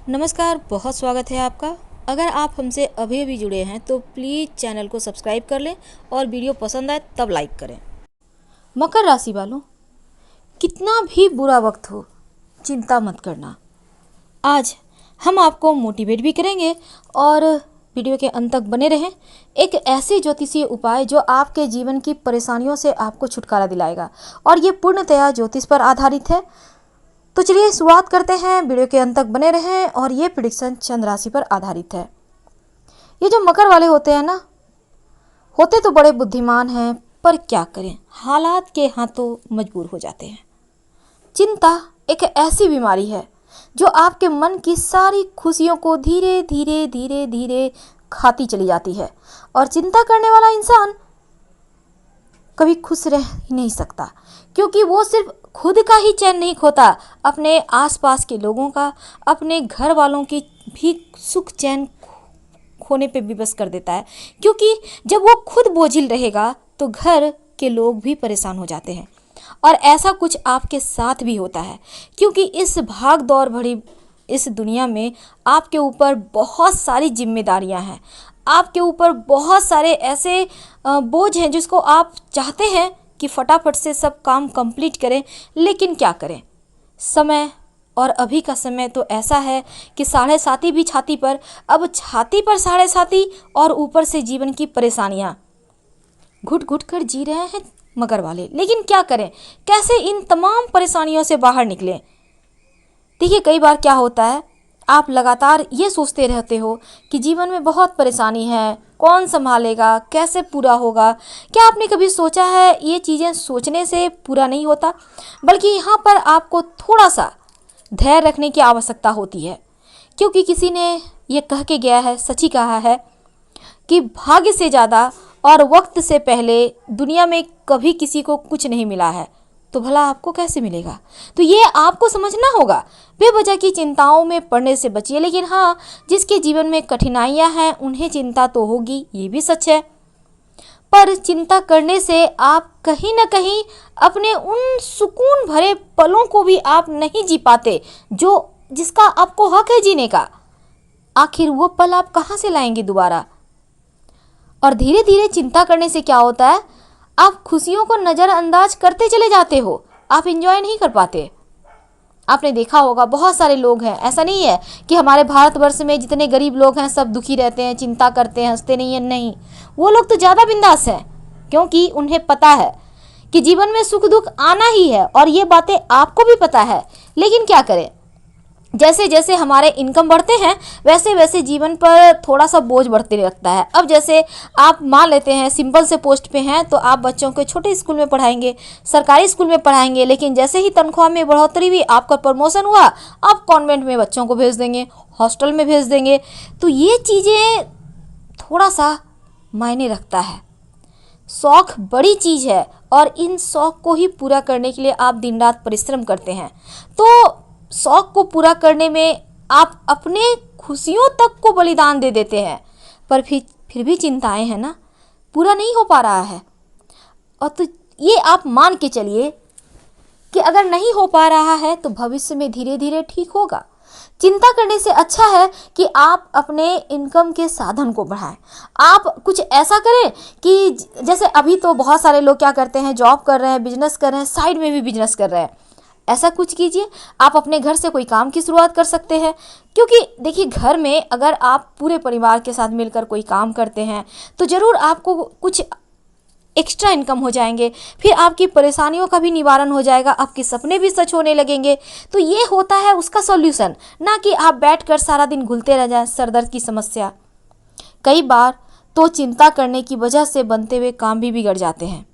नमस्कार, बहुत स्वागत है आपका। अगर आप हमसे अभी अभी जुड़े हैं तो प्लीज़ चैनल को सब्सक्राइब कर लें और वीडियो पसंद आए तब लाइक करें। मकर राशि वालों, कितना भी बुरा वक्त हो, चिंता मत करना। आज हम आपको मोटिवेट भी करेंगे और वीडियो के अंत तक बने रहें। एक ऐसी ज्योतिषीय उपाय जो आपके जीवन की परेशानियों से आपको छुटकारा दिलाएगा और ये पूर्णतया ज्योतिष पर आधारित है। तो चलिए शुरुआत करते हैं। वीडियो के अंत तक बने रहें और ये प्रेडिक्शन चंद्र राशि पर आधारित है। ये जो मकर वाले होते हैं ना, होते तो बड़े बुद्धिमान हैं, पर क्या करें, हालात के हाथों मजबूर हो जाते हैं। चिंता एक ऐसी बीमारी है जो आपके मन की सारी खुशियों को धीरे धीरे धीरे धीरे खाती चली जाती है और चिंता करने वाला इंसान कभी खुश रह ही नहीं सकता, क्योंकि वो सिर्फ खुद का ही चैन नहीं खोता, अपने आसपास के लोगों का, अपने घर वालों की भी सुख चैन खोने पे विवश कर देता है। क्योंकि जब वो खुद बोझिल रहेगा तो घर के लोग भी परेशान हो जाते हैं और ऐसा कुछ आपके साथ भी होता है। क्योंकि इस भाग दौड़ भरी इस दुनिया में आपके ऊपर बहुत सारी जिम्मेदारियां हैं, आपके ऊपर बहुत सारे ऐसे बोझ हैं जिसको आप चाहते हैं कि फटाफट से सब काम कंप्लीट करें, लेकिन क्या करें, समय और अभी का समय तो ऐसा है कि 7.5 भी छाती पर, अब छाती पर 7.5 और ऊपर से जीवन की परेशानियां घुट घुट कर जी रहे हैं मगर वाले। लेकिन क्या करें, कैसे इन तमाम परेशानियों से बाहर निकलें। देखिए, कई बार क्या होता है, आप लगातार ये सोचते रहते हो कि जीवन में बहुत परेशानी है, कौन संभालेगा, कैसे पूरा होगा। क्या आपने कभी सोचा है ये चीज़ें सोचने से पूरा नहीं होता, बल्कि यहाँ पर आपको थोड़ा सा धैर्य रखने की आवश्यकता होती है। क्योंकि किसी ने ये कह के गया है, सच ही कहा है कि भाग्य से ज़्यादा और वक्त से पहले दुनिया में कभी किसी को कुछ नहीं मिला है, तो भला आपको कैसे मिलेगा। तो ये आपको समझना होगा। बेवजह की चिंताओं में पड़ने से बचिए। लेकिन हाँ, जिसके जीवन में कठिनाइयां हैं उन्हें चिंता तो होगी, ये भी सच है। पर चिंता करने से आप कहीं ना कहीं अपने उन सुकून भरे पलों को भी आप नहीं जी पाते जो जिसका आपको हक है जीने का। आखिर वो पल आप कहाँ से लाएंगे दोबारा। और धीरे धीरे चिंता करने से क्या होता है, आप खुशियों को नज़रअंदाज करते चले जाते हो, आप एंजॉय नहीं कर पाते। आपने देखा होगा बहुत सारे लोग हैं, ऐसा नहीं है कि हमारे भारतवर्ष में जितने गरीब लोग हैं सब दुखी रहते हैं, चिंता करते हैं, हंसते नहीं हैं, नहीं, वो लोग तो ज़्यादा बिंदास हैं, क्योंकि उन्हें पता है कि जीवन में सुख दुख आना ही है और ये बातें आपको भी पता है। लेकिन क्या करें, जैसे जैसे हमारे इनकम बढ़ते हैं वैसे वैसे जीवन पर थोड़ा सा बोझ बढ़ते लगता है। अब जैसे आप मान लेते हैं सिंपल से पोस्ट पे हैं तो आप बच्चों को छोटे स्कूल में पढ़ाएंगे, सरकारी स्कूल में पढ़ाएंगे, लेकिन जैसे ही तनख्वाह में बढ़ोतरी हुई, आपका प्रमोशन हुआ, आप कॉन्वेंट में बच्चों को भेज देंगे, हॉस्टल में भेज देंगे। तो ये चीज़ें थोड़ा सा मायने रखता है। शौक़ बड़ी चीज़ है और इन शौक़ को ही पूरा करने के लिए आप दिन रात परिश्रम करते हैं। तो शौक़ को पूरा करने में आप अपने खुशियों तक को बलिदान दे देते हैं, पर फिर भी चिंताएं हैं ना, पूरा नहीं हो पा रहा है। और तो ये आप मान के चलिए कि अगर नहीं हो पा रहा है तो भविष्य में धीरे धीरे ठीक होगा। चिंता करने से अच्छा है कि आप अपने इनकम के साधन को बढ़ाएं। आप कुछ ऐसा करें कि जैसे अभी तो बहुत सारे लोग क्या करते हैं, जॉब कर रहे हैं, बिजनेस कर रहे हैं, साइड में भी बिजनेस कर रहे हैं। ऐसा कुछ कीजिए, आप अपने घर से कोई काम की शुरुआत कर सकते हैं। क्योंकि देखिए, घर में अगर आप पूरे परिवार के साथ मिलकर कोई काम करते हैं तो ज़रूर आपको कुछ एक्स्ट्रा इनकम हो जाएंगे, फिर आपकी परेशानियों का भी निवारण हो जाएगा, आपके सपने भी सच होने लगेंगे। तो ये होता है उसका सॉल्यूशन, ना कि आप बैठकर सारा दिन घुलते रह जाएं सरदर्द की समस्या। कई बार तो चिंता करने की वजह से बनते हुए काम भी बिगड़ जाते हैं,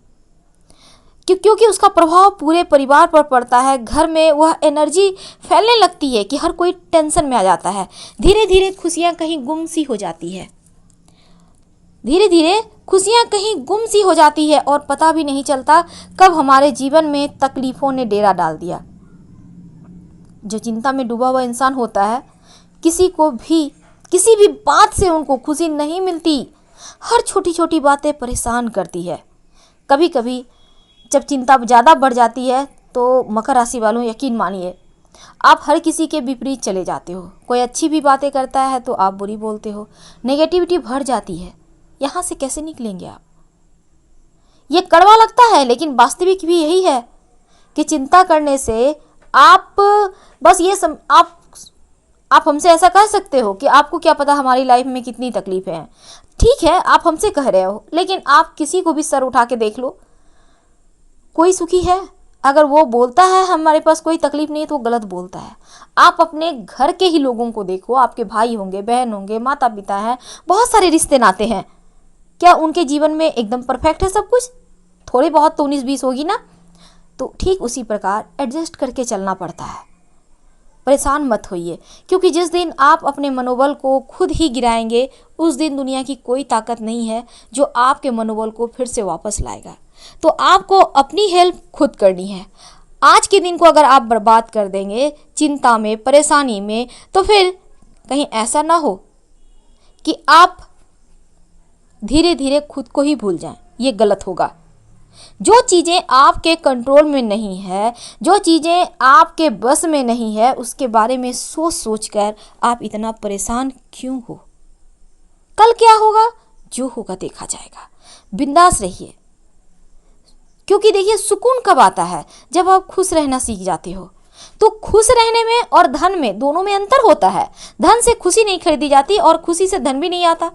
क्योंकि उसका प्रभाव पूरे परिवार पर पड़ता है। घर में वह एनर्जी फैलने लगती है कि हर कोई टेंशन में आ जाता है। धीरे धीरे खुशियाँ कहीं गुम सी हो जाती है, धीरे धीरे खुशियाँ कहीं गुम सी हो जाती है और पता भी नहीं चलता कब हमारे जीवन में तकलीफ़ों ने डेरा डाल दिया। जो चिंता में डूबा हुआ इंसान होता है, किसी को भी किसी भी बात से उनको खुशी नहीं मिलती, हर छोटी छोटी बातें परेशान करती है। कभी कभी जब चिंता ज़्यादा बढ़ जाती है तो मकर राशि वालों, यकीन मानिए, आप हर किसी के विपरीत चले जाते हो। कोई अच्छी भी बातें करता है तो आप बुरी बोलते हो। नेगेटिविटी भर जाती है। यहाँ से कैसे निकलेंगे आप? ये कड़वा लगता है लेकिन वास्तविक भी यही है कि चिंता करने से आप बस आप हमसे ऐसा कह सकते हो कि आपको क्या पता हमारी लाइफ में कितनी तकलीफें हैं। ठीक है, आप हमसे कह रहे हो, लेकिन आप किसी को भी सर उठा के देख लो, कोई सुखी है? अगर वो बोलता है हमारे पास कोई तकलीफ नहीं है तो वो गलत बोलता है। आप अपने घर के ही लोगों को देखो, आपके भाई होंगे, बहन होंगे, माता पिता हैं, बहुत सारे रिश्ते नाते हैं। क्या उनके जीवन में एकदम परफेक्ट है सब कुछ? थोड़ी बहुत तो 19-20 होगी ना। तो ठीक उसी प्रकार एडजस्ट करके चलना पड़ता है। परेशान मत होइए, क्योंकि जिस दिन आप अपने मनोबल को खुद ही गिराएंगे उस दिन दुनिया की कोई ताकत नहीं है जो आपके मनोबल को फिर से वापस लाएगा। तो आपको अपनी हेल्प खुद करनी है। आज के दिन को अगर आप बर्बाद कर देंगे चिंता में, परेशानी में, तो फिर कहीं ऐसा ना हो कि आप धीरे धीरे खुद को ही भूल जाएं। ये गलत होगा। जो चीज़ें आपके कंट्रोल में नहीं है, जो चीज़ें आपके बस में नहीं है, उसके बारे में सोच सोच कर आप इतना परेशान क्यों हो? कल क्या होगा? जो होगा देखा जाएगा। बिंदास रहिए, क्योंकि देखिए सुकून कब आता है? जब आप खुश रहना सीख जाते हो। तो खुश रहने में और धन में, दोनों में अंतर होता है। धन से खुशी नहीं खरीदी जाती और खुशी से धन भी नहीं आता,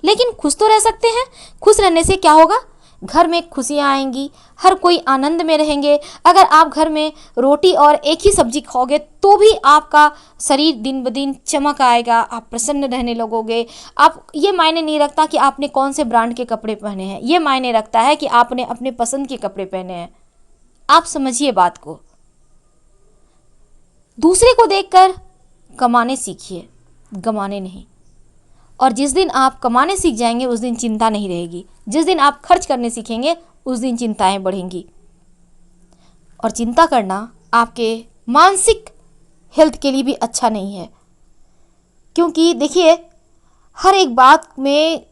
लेकिन खुश तो रह सकते हैं। खुश रहने से क्या होगा? घर में खुशियाँ आएंगी, हर कोई आनंद में रहेंगे। अगर आप घर में रोटी और एक ही सब्जी खाओगे तो भी आपका शरीर दिन ब दिन चमक आएगा, आप प्रसन्न रहने लगोगे। आप ये मायने नहीं रखता कि आपने कौन से ब्रांड के कपड़े पहने हैं, ये मायने रखता है कि आपने अपने पसंद के कपड़े पहने हैं। आप समझिए बात को। दूसरे को देखकर कमाने सीखिए, गमाने नहीं। और जिस दिन आप कमाने सीख जाएंगे उस दिन चिंता नहीं रहेगी। जिस दिन आप खर्च करने सीखेंगे उस दिन चिंताएं बढ़ेंगी। और चिंता करना आपके मानसिक हेल्थ के लिए भी अच्छा नहीं है, क्योंकि देखिए हर एक बात में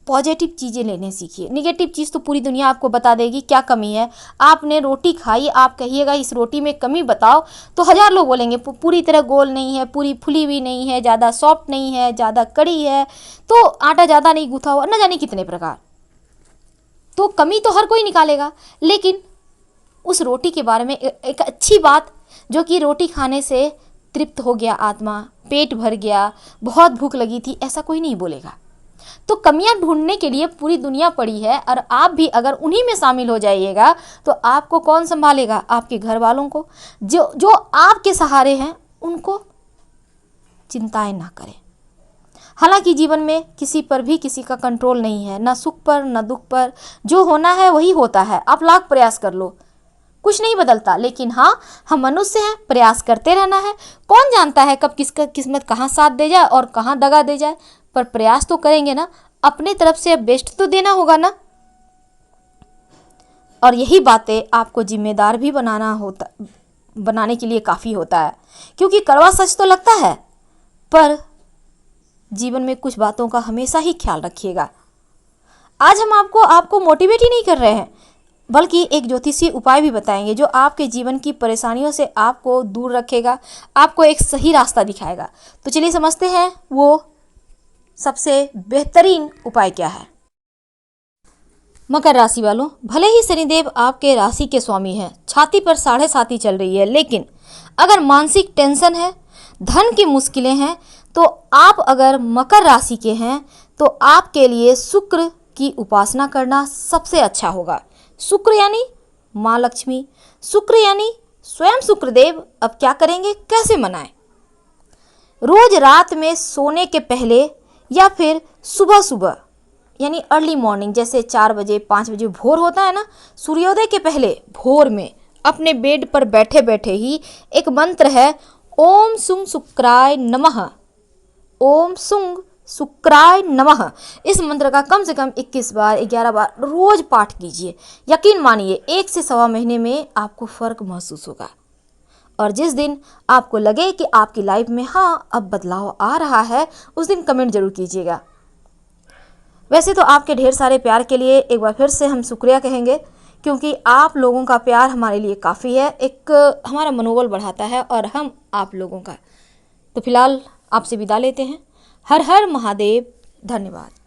पॉजिटिव चीज़ें लेने सीखिए। निगेटिव चीज़ तो पूरी दुनिया आपको बता देगी क्या कमी है। आपने रोटी खाई, आप कहिएगा इस रोटी में कमी बताओ, तो 1000 लोग बोलेंगे पूरी तरह गोल नहीं है, पूरी फुली हुई नहीं है, ज़्यादा सॉफ्ट नहीं है, ज़्यादा कड़ी है, तो आटा ज़्यादा नहीं गूथा हुआ, न जाने कितने प्रकार। तो कमी तो हर कोई निकालेगा, लेकिन उस रोटी के बारे में एक अच्छी बात, जो कि रोटी खाने से तृप्त हो गया आत्मा, पेट भर गया, बहुत भूख लगी थी, ऐसा कोई नहीं बोलेगा। तो कमियां ढूंढने के लिए पूरी दुनिया पड़ी है, और आप भी अगर उन्हीं में शामिल हो जाइएगा तो आपको कौन संभालेगा? आपके घर वालों को, जो आपके सहारे हैं उनको चिंताएं ना करें। हालांकि जीवन में किसी पर भी किसी का कंट्रोल नहीं है, ना सुख पर ना दुख पर। जो होना है वही होता है। आप लाख प्रयास कर लो, कुछ नहीं बदलता। लेकिन हाँ, हम मनुष्य हैं, प्रयास करते रहना है। कौन जानता है कब किसका किस्मत कहाँ साथ दे जाए और कहाँ दगा दे जाए, पर प्रयास तो करेंगे ना। अपने तरफ से बेस्ट तो देना होगा ना। और यही बातें आपको जिम्मेदार भी बनाने के लिए काफ़ी होता है, क्योंकि कड़वा सच तो लगता है, पर जीवन में कुछ बातों का हमेशा ही ख्याल रखिएगा। आज हम आपको मोटिवेट ही नहीं कर रहे हैं, बल्कि एक ज्योतिषीय उपाय भी बताएंगे जो आपके जीवन की परेशानियों से आपको दूर रखेगा, आपको एक सही रास्ता दिखाएगा। तो चलिए समझते हैं वो सबसे बेहतरीन उपाय क्या है। मकर राशि वालों, भले ही शनिदेव आपके राशि के स्वामी हैं, छाती पर 7.5 चल रही है, लेकिन अगर मानसिक टेंशन है, धन की मुश्किलें हैं, तो आप अगर मकर राशि के हैं तो आपके लिए शुक्र की उपासना करना सबसे अच्छा होगा। शुक्र यानी माँ लक्ष्मी, शुक्र यानी स्वयं शुक्रदेव। अब क्या करेंगे, कैसे मनाएं? रोज रात में सोने के पहले या फिर सुबह सुबह यानी अर्ली मॉर्निंग, जैसे 4 बजे 5 बजे भोर होता है ना, सूर्योदय के पहले भोर में अपने बेड पर बैठे बैठे ही एक मंत्र है, ओम सुंग शुक्राय नमः, ओम सुंग शुक्राय नमः। इस मंत्र का कम से कम 21 बार 11 बार रोज पाठ कीजिए। यकीन मानिए 1 से सवा महीने में आपको फर्क महसूस होगा। और जिस दिन आपको लगे कि आपकी लाइफ में हाँ अब बदलाव आ रहा है, उस दिन कमेंट जरूर कीजिएगा। वैसे तो आपके ढेर सारे प्यार के लिए एक बार फिर से हम शुक्रिया कहेंगे, क्योंकि आप लोगों का प्यार हमारे लिए काफ़ी है, एक हमारा मनोबल बढ़ाता है और हम आप लोगों का। तो फिलहाल आपसे विदा लेते हैं। हर हर महादेव। धन्यवाद।